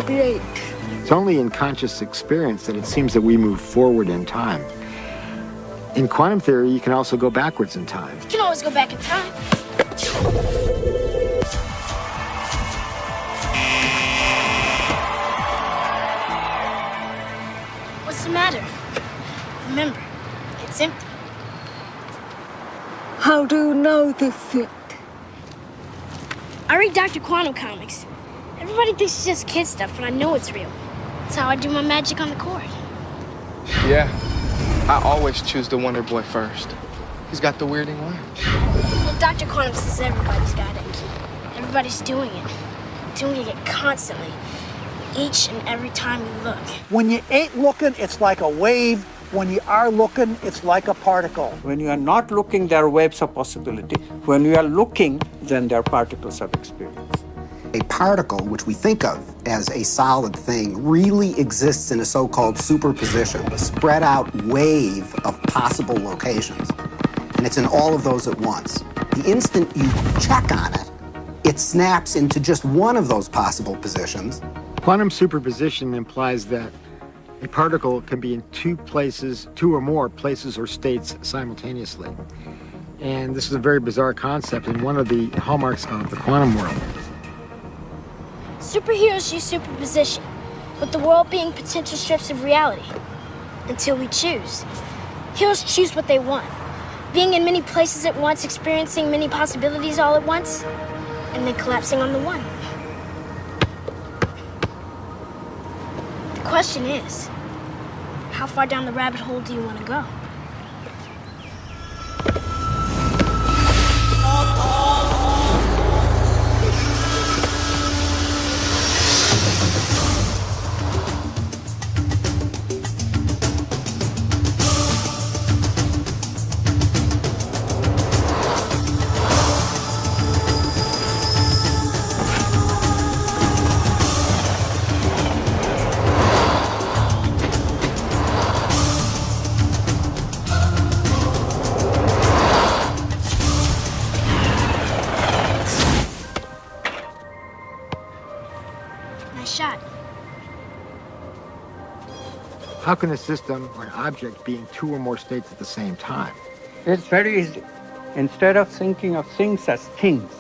vibrate. It's only in conscious experience that it seems that we move forward in time. In quantum theory, you can also go backwards in time. You can always go back in time. What's the matter? Remember, it's empty. How do you know this yet? I read Dr. Quantum comics. Everybody thinks it's just kid stuff, but I know it's real. That's how I do my magic on the cord. Yeah, I always choose the Wonder Boy first. He's got the weirding way. Well, Dr. Quantum says everybody's got it. Everybody's doing it constantly, each and every time you look. When you ain't looking, it's like a wave. When you are looking, it's like a particle. When you are not looking, there are waves of possibility. When you are looking, then there are particles of experience. A particle, which we think of as a solid thing, really exists in a so-called superposition, a spread out wave of possible locations. And it's in all of those at once. The instant you check on it, it snaps into just one of those possible positions. Quantum superposition implies that a particle can be in two or more places or states simultaneously. And this is a very bizarre concept and one of the hallmarks of the quantum world. Superheroes use superposition, with the world being potential strips of reality. Until we choose. Heroes choose what they want. Being in many places at once, experiencing many possibilities all at once, and then collapsing on the one. The question is, how far down the rabbit hole do you want to go? How can a system or an object be in two or more states at the same time? It's very easy. Instead of thinking of things as things,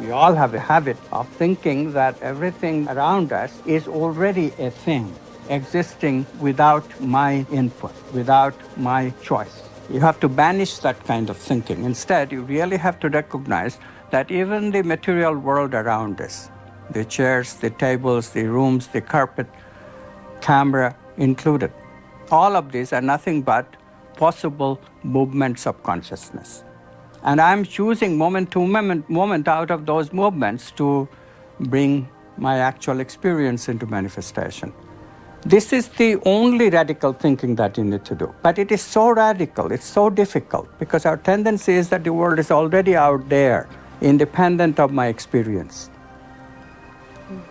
we all have a habit of thinking that everything around us is already a thing, existing without my input, without my choice. You have to banish that kind of thinking. Instead, you really have to recognize that even the material world around us, the chairs, the tables, the rooms, the carpet, camera included, all of these are nothing but possible movements of consciousness. And I'm choosing moment to moment out of those movements to bring my actual experience into manifestation. This is the only radical thinking that you need to do. But it is so radical, it's so difficult, because our tendency is that the world is already out there, independent of my experience.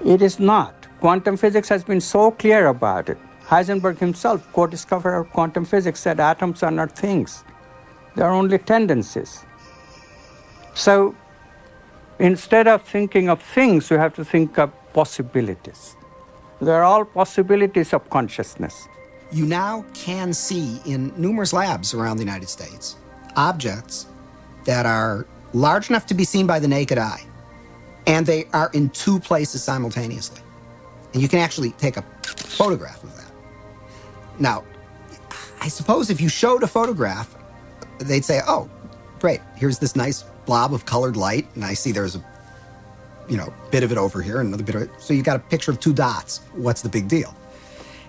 It is not. Quantum physics has been so clear about it. Heisenberg himself, co-discoverer of quantum physics, said atoms are not things. They are only tendencies. So instead of thinking of things, you have to think of possibilities. They're all possibilities of consciousness. You now can see in numerous labs around the United States objects that are large enough to be seen by the naked eye, and they are in two places simultaneously. And you can actually take a photograph of that. Now, I suppose if you showed a photograph, they'd say, oh, great, here's this nice blob of colored light, and I see there's a bit of it over here, and another bit of it. So you got a picture of two dots. What's the big deal?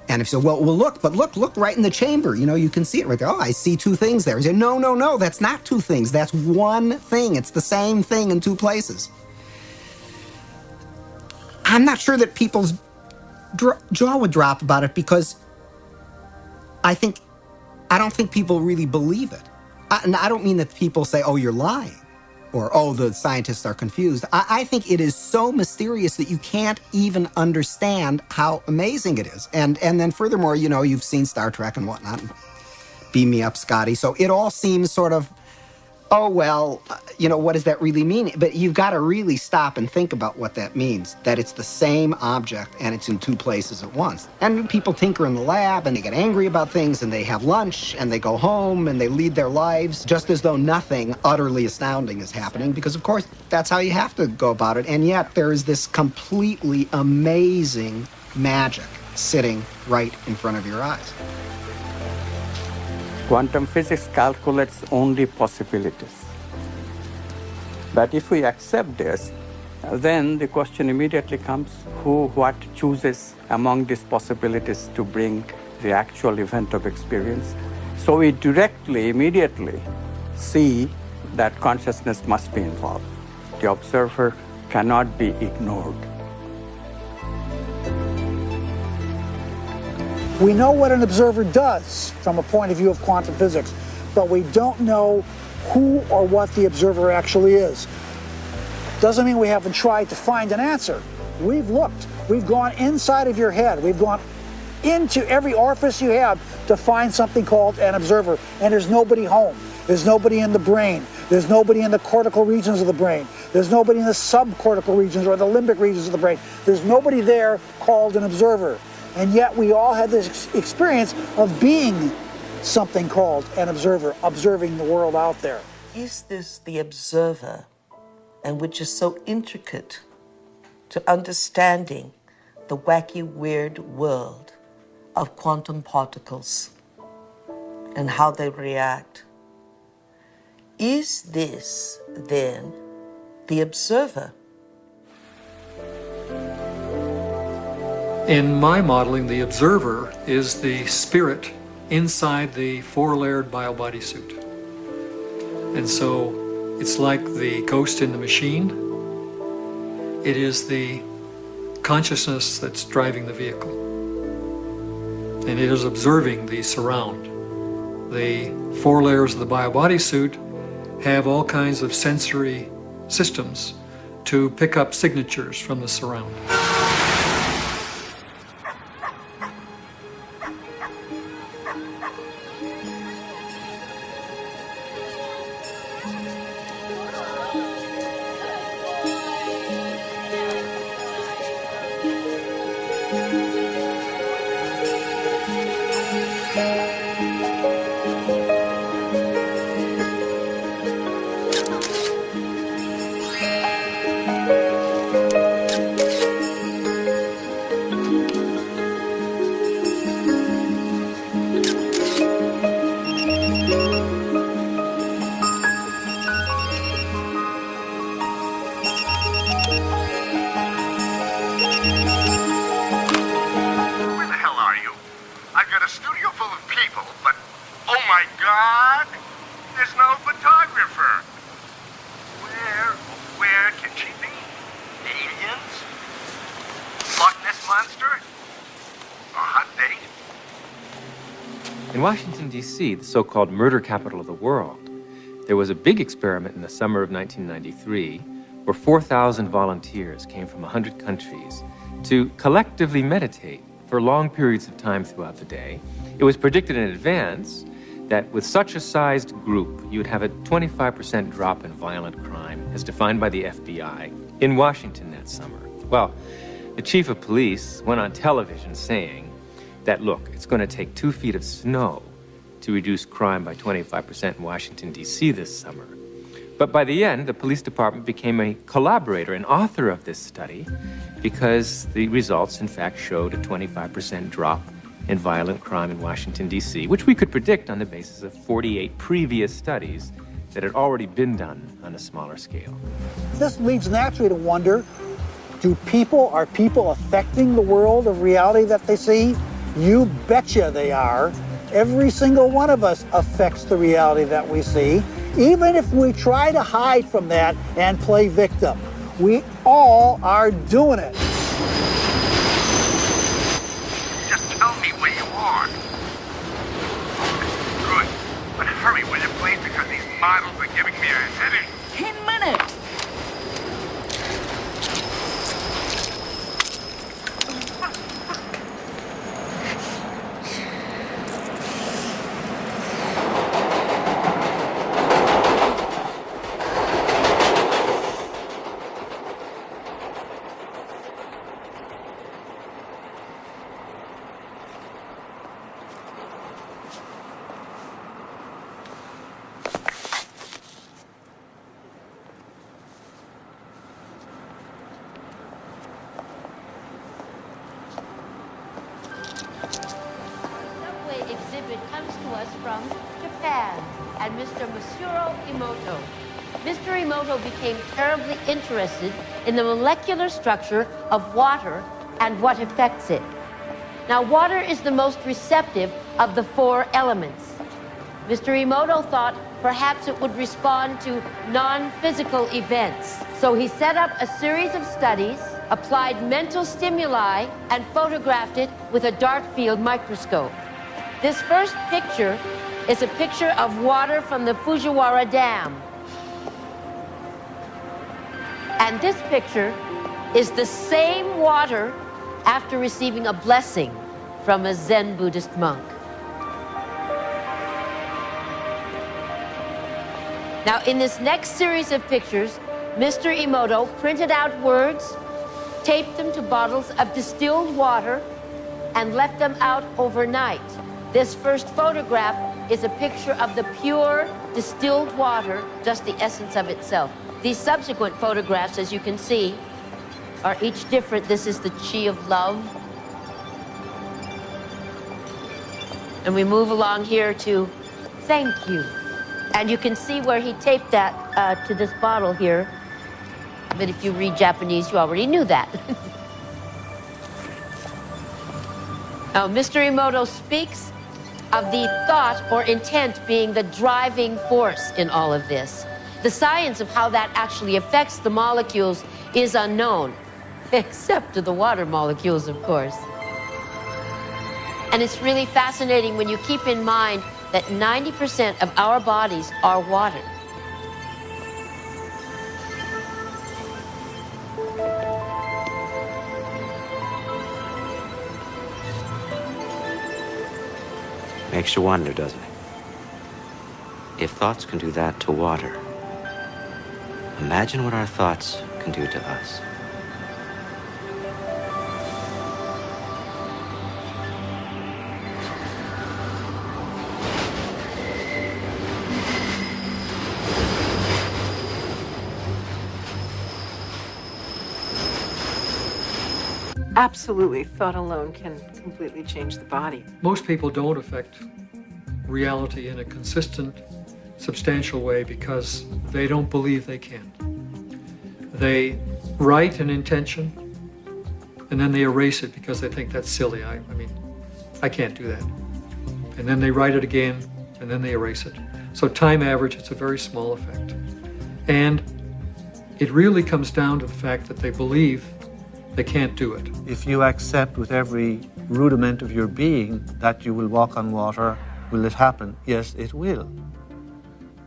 And if you say, well, look right in the chamber. You can see it right there. Oh, I see two things there. You say, no, that's not two things. That's one thing. It's the same thing in two places. I'm not sure that people's jaw would drop about it, because I don't think people really believe it. And I don't mean that people say, oh, you're lying, or, oh, the scientists are confused. I think it is so mysterious that you can't even understand how amazing it is. And then furthermore, you've seen Star Trek and whatnot. Beam me up, Scotty. So it all seems sort of oh, well, what does that really mean? But you've got to really stop and think about what that means, that it's the same object and it's in two places at once. And people tinker in the lab and they get angry about things and they have lunch and they go home and they lead their lives just as though nothing utterly astounding is happening, because, of course, that's how you have to go about it. And yet there is this completely amazing magic sitting right in front of your eyes. Quantum physics calculates only possibilities. But if we accept this, then the question immediately comes, what chooses among these possibilities to bring the actual event of experience? So we directly, immediately see that consciousness must be involved. The observer cannot be ignored. We know what an observer does from a point of view of quantum physics, but we don't know who or what the observer actually is. Doesn't mean we haven't tried to find an answer. We've looked. We've gone inside of your head. We've gone into every orifice you have to find something called an observer, and there's nobody home. There's nobody in the brain. There's nobody in the cortical regions of the brain. There's nobody in the subcortical regions or the limbic regions of the brain. There's nobody there called an observer. And yet we all had this experience of being something called an observer, observing the world out there. Is this the observer, and which is so intricate to understanding the wacky, weird world of quantum particles and how they react? Is this, then, the observer? In my modeling, the observer is the spirit inside the four-layered biobody suit. And so it's like the ghost in the machine. It is the consciousness that's driving the vehicle. And it is observing the surround. The four layers of the biobody suit have all kinds of sensory systems to pick up signatures from the surround. In Washington, D.C., the so-called murder capital of the world, there was a big experiment in the summer of 1993 where 4,000 volunteers came from 100 countries to collectively meditate for long periods of time throughout the day. It was predicted in advance that with such a sized group, you'd have a 25% drop in violent crime, as defined by the FBI, in Washington that summer. Well, the chief of police went on television saying that, look, it's going to take 2 feet of snow to reduce crime by 25% in Washington, D.C. this summer. But by the end, the police department became a collaborator and author of this study because the results, in fact, showed a 25% drop in violent crime in Washington, D.C., which we could predict on the basis of 48 previous studies that had already been done on a smaller scale. This leads naturally to wonder, are people affecting the world of reality that they see? You betcha they are. Every single one of us affects the reality that we see, even if we try to hide from that and play victim. We all are doing it. Just tell me where you are. Good. But hurry, will you please, because these models are giving me a headache. 10 minutes. announcement comes to us from Japan and Mr. Masuro Emoto. Mr. Emoto became terribly interested in the molecular structure of water and what affects it. Now, water is the most receptive of the 4 elements. Mr. Emoto thought perhaps it would respond to non-physical events. So he set up a series of studies, applied mental stimuli, and photographed it with a dark field microscope. This first picture is a picture of water from the Fujiwara Dam. And this picture is the same water after receiving a blessing from a Zen Buddhist monk. Now, in this next series of pictures, Mr. Emoto printed out words, taped them to bottles of distilled water, and left them out overnight. This first photograph is a picture of the pure distilled water, just the essence of itself. These subsequent photographs, as you can see, are each different. This is the Chi of love. And we move along here to thank you. And you can see where he taped that to this bottle here. But if you read Japanese, you already knew that. Now, Mr. Emoto speaks of the thought or intent being the driving force in all of this. The science of how that actually affects the molecules is unknown, except to the water molecules, of course. And it's really fascinating when you keep in mind that 90% of our bodies are water. Makes you wonder, doesn't it? If thoughts can do that to water, imagine what our thoughts can do to us. Absolutely, thought alone can completely change the body. Most people don't affect reality in a consistent, substantial way because they don't believe they can. They write an intention and then they erase it because they think that's silly. I mean, I can't do that. And then they write it again and then they erase it. So time average, it's a very small effect. And it really comes down to the fact that they believe they can't do it. If you accept with every rudiment of your being that you will walk on water, will it happen? Yes, it will.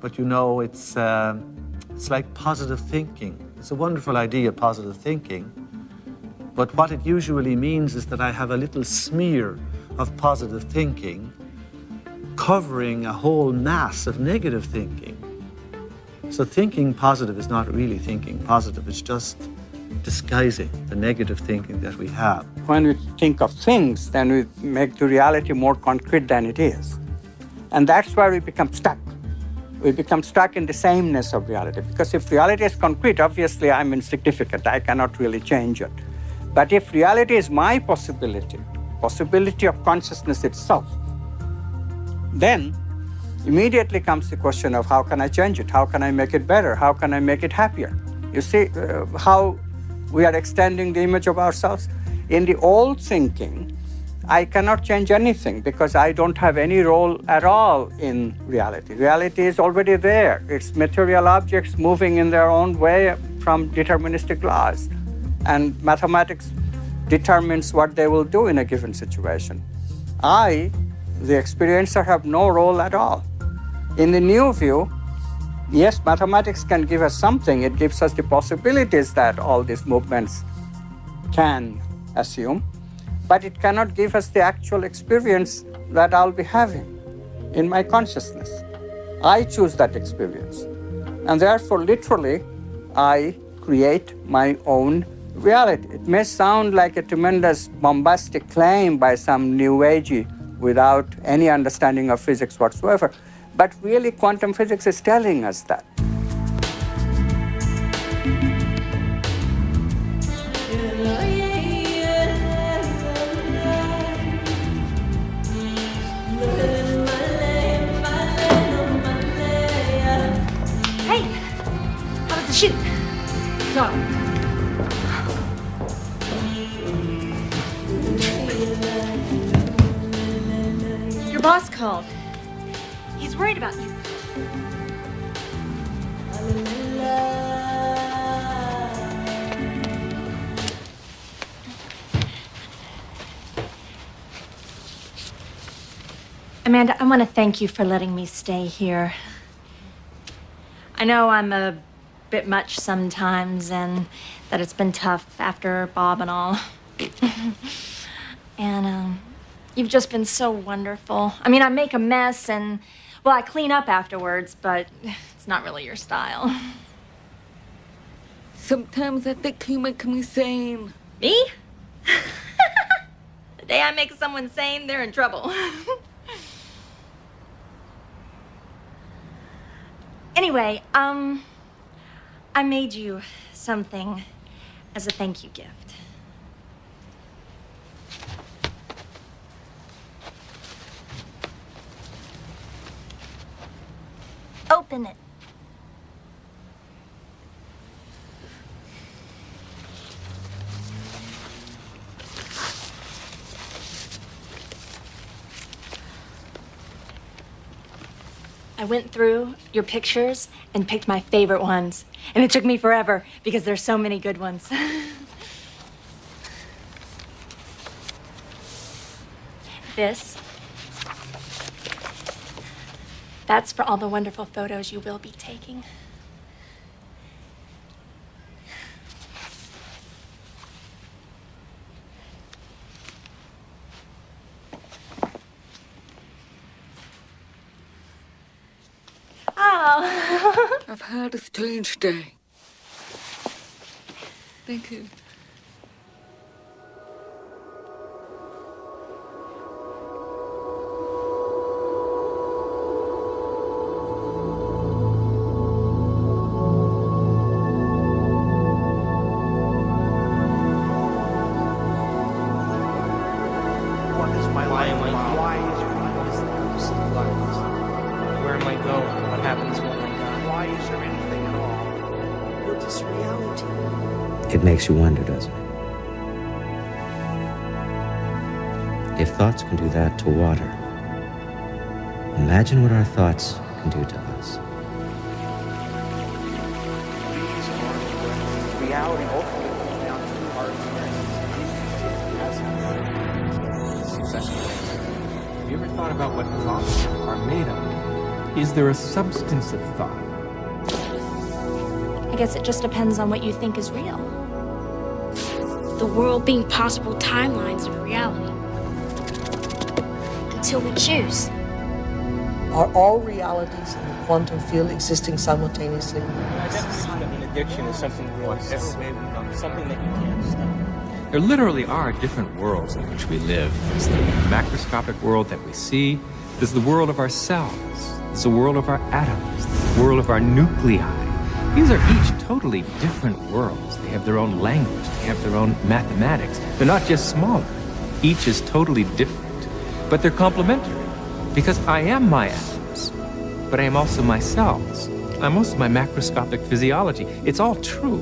But you know, it's like positive thinking. It's a wonderful idea, positive thinking. But what it usually means is that I have a little smear of positive thinking covering a whole mass of negative thinking. So thinking positive is not really thinking positive, it's just disguising the negative thinking that we have. When we think of things, then we make the reality more concrete than it is. And that's where we become stuck. We become stuck in the sameness of reality. Because if reality is concrete, obviously I'm insignificant. I cannot really change it. But if reality is my possibility of consciousness itself, then immediately comes the question of how can I change it? How can I make it better? How can I make it happier? You see how we are extending the image of ourselves? In the old thinking, I cannot change anything because I don't have any role at all in reality. Reality is already there. It's material objects moving in their own way from deterministic laws. And mathematics determines what they will do in a given situation. I, the experiencer, have no role at all. In the new view, yes, mathematics can give us something. It gives us the possibilities that all these movements can assume, but it cannot give us the actual experience that I'll be having in my consciousness. I choose that experience. And therefore, literally, I create my own reality. It may sound like a tremendous bombastic claim by some new agey without any understanding of physics whatsoever, but really quantum physics is telling us that. up? Your boss called. He's worried about you. Amanda, I want to thank you for letting me stay here. I know I'm a bit much sometimes and that it's been tough after Bob and all. And you've just been so wonderful. I mean, I make a mess and, well, I clean up afterwards, but it's not really your style. Sometimes I think you make me sane. Me? The day I make someone sane, they're in trouble. Anyway, I made you something as a thank you gift. Open it. I went through your pictures and picked my favorite ones. And it took me forever because there's so many good ones. That's for all the wonderful photos you will be taking. Oh. I've had a strange day. Thank you. It makes you wonder, doesn't it? If thoughts can do that to water, imagine what our thoughts can do to us. Reality ultimately comes down to our experiences. Have you ever thought about what thoughts are made of? Is there a substance of thought? I guess it just depends on what you think is real. The world being possible timelines of reality. Until we choose. Are all realities in the quantum field existing simultaneously? I definitely think that an addiction is something real, something that you can't stop. There literally are different worlds in which we live. There's the macroscopic world that we see. There's the world of our cells. There's the world of our atoms. The world of our nuclei. These are each totally different worlds. They have their own language. They have their own mathematics. They're not just smaller. Each is totally different. But they're complementary. Because I am my atoms. But I am also my cells. I'm also my macroscopic physiology. It's all true.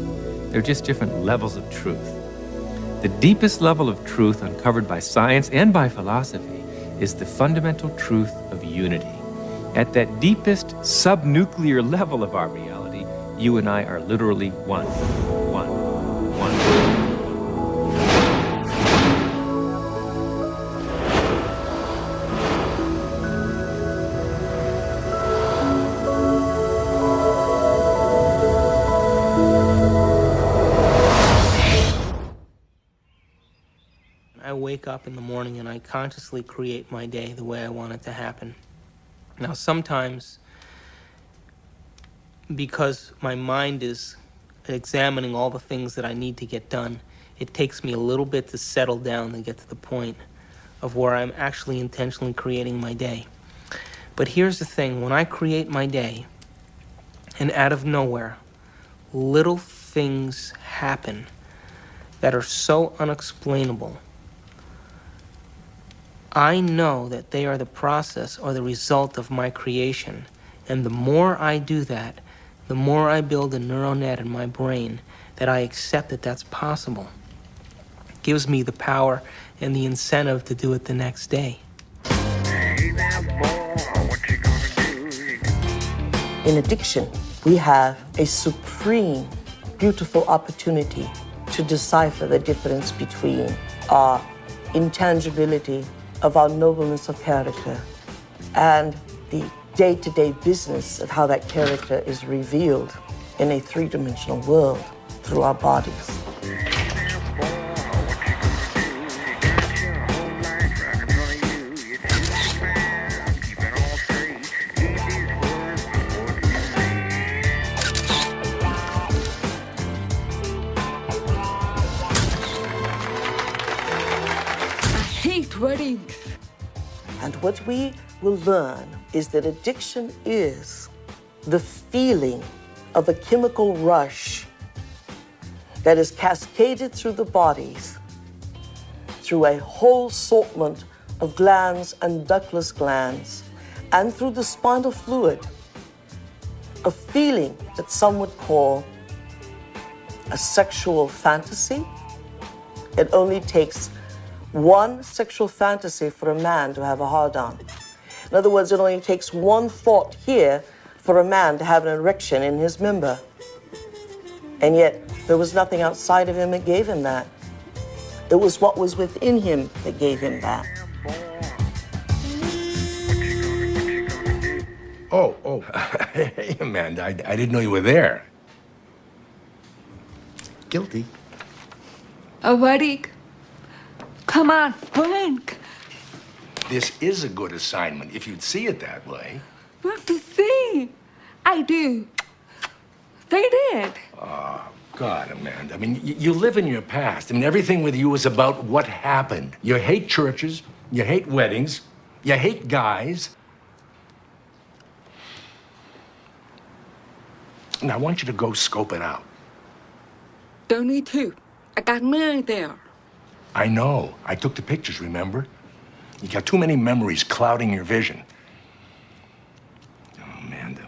They're just different levels of truth. The deepest level of truth uncovered by science and by philosophy is the fundamental truth of unity. At that deepest subnuclear level of our reality, you and I are literally one. I wake up in the morning and I consciously create my day the way I want it to happen. Now, sometimes, because my mind is examining all the things that I need to get done, it takes me a little bit to settle down and get to the point of where I'm actually intentionally creating my day. But here's the thing, when I create my day, and out of nowhere, little things happen that are so unexplainable, I know that they are the process or the result of my creation. And the more I do that, the more I build a neural net in my brain that I accept that that's possible. It gives me the power and the incentive to do it the next day. In addiction, we have a supreme, beautiful opportunity to decipher the difference between our intangibility of our nobleness of character and the day-to-day business of how that character is revealed in a three-dimensional world through our bodies. Weddings. And what we will learn is that addiction is the feeling of a chemical rush that is cascaded through the bodies through a whole assortment of glands and ductless glands and through the spinal fluid, a feeling that some would call a sexual fantasy. It only takes one sexual fantasy for a man to have a hard-on. In other words, it only takes one thought here for a man to have an erection in his member. And yet, there was nothing outside of him that gave him that. It was what was within him that gave him that. Oh, hey, Amanda, I didn't know you were there. Guilty. A wedding. Come on, blink. This is a good assignment, if you'd see it that way. What to see? I do. They did. Oh, God, Amanda. I mean, you live in your past. I mean, everything with you is about what happened. You hate churches. You hate weddings. You hate guys. And I want you to go scope it out. Don't need to. I got mine there. I know. I took the pictures, remember? You got too many memories clouding your vision. Oh, Amanda,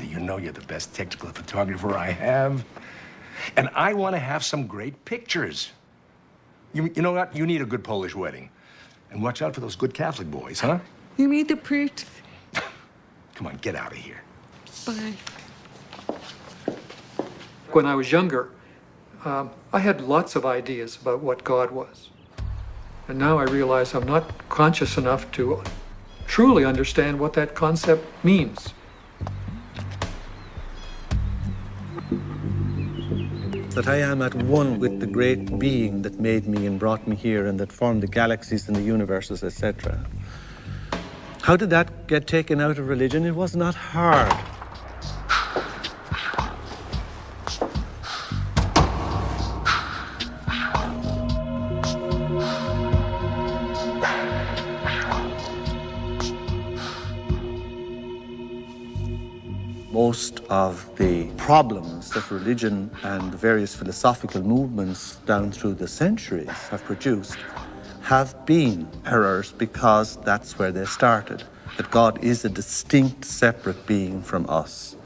you know you're the best technical photographer I have. And I want to have some great pictures. You know what? You need a good Polish wedding. And watch out for those good Catholic boys, huh? You need the priest. Come on, get out of here. Bye. When I was younger, I had lots of ideas about what God was. And now I realize I'm not conscious enough to truly understand what that concept means. That I am at one with the great being that made me and brought me here and that formed the galaxies and the universes, etc. How did that get taken out of religion? It was not hard. Most of the problems that religion and various philosophical movements down through the centuries have produced have been errors because that's where they started. That God is a distinct, separate being from us,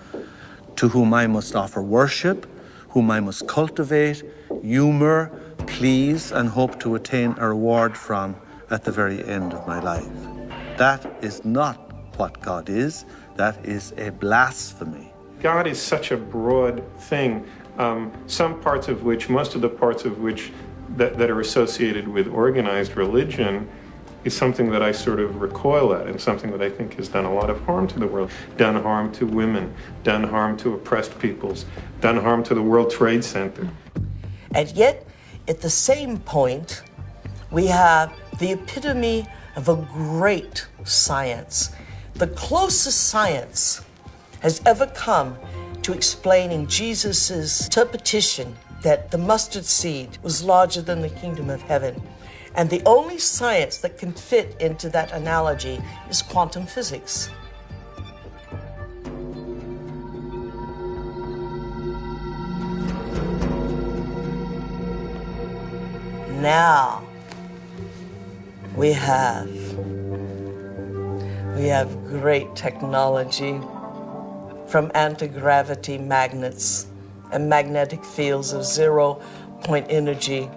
to whom I must offer worship, whom I must cultivate, humor, please, and hope to attain a reward from at the very end of my life. That is not what God is. That is a blasphemy. God is such a broad thing, some parts of which, most of the parts of which that are associated with organized religion is something that I sort of recoil at and something that I think has done a lot of harm to the world, done harm to women, done harm to oppressed peoples, done harm to the World Trade Center. And yet, at the same point, we have the epitome of a great science. The closest science has ever come to explaining Jesus' interpretation that the mustard seed was larger than the kingdom of heaven. And the only science that can fit into that analogy is quantum physics. Now, we have great technology, from anti-gravity magnets and magnetic fields of zero-point energy.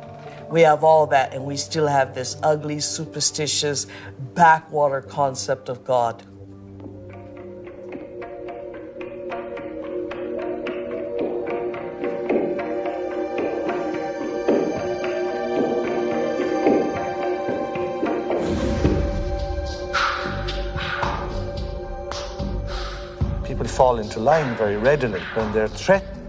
We have all that, and we still have this ugly, superstitious, backwater concept of God. People fall into line very readily when they're threatened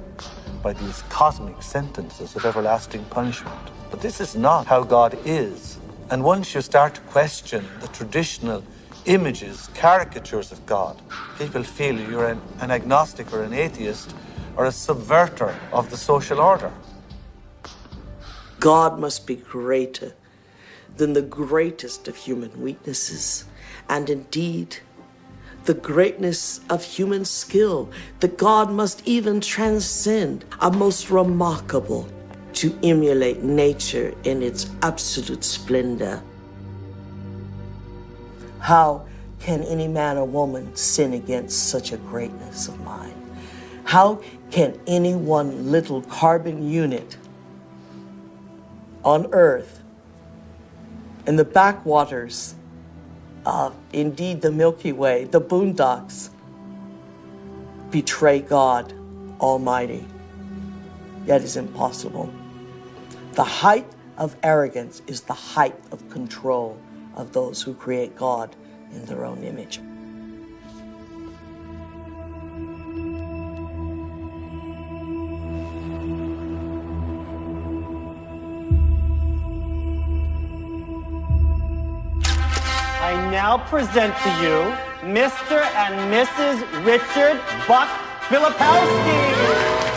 by these cosmic sentences of everlasting punishment. But this is not how God is. And once you start to question the traditional images, caricatures of God, people feel you're an agnostic or an atheist or a subverter of the social order. God must be greater than the greatest of human weaknesses, and indeed, the greatness of human skill. That God must even transcend a most remarkable to emulate nature in its absolute splendor. How can any man or woman sin against such a greatness of mind? How can any one little carbon unit on Earth, in the backwaters of, indeed, the Milky Way, the boondocks, betray God Almighty? That is impossible. The height of arrogance is the height of control of those who create God in their own image. I now present to you Mr. and Mrs. Richard Buck Filipowski.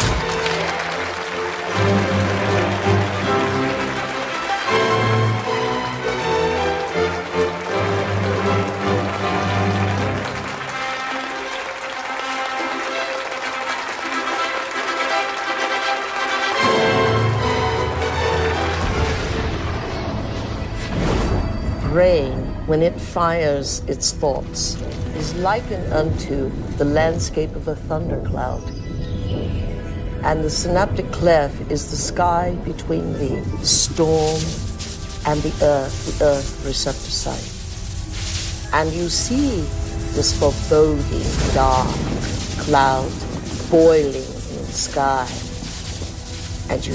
Rain, when it fires its thoughts, is likened unto the landscape of a thundercloud. And the synaptic cleft is the sky between the storm and the earth receptor-site. And you see this foreboding dark cloud boiling in the sky. And you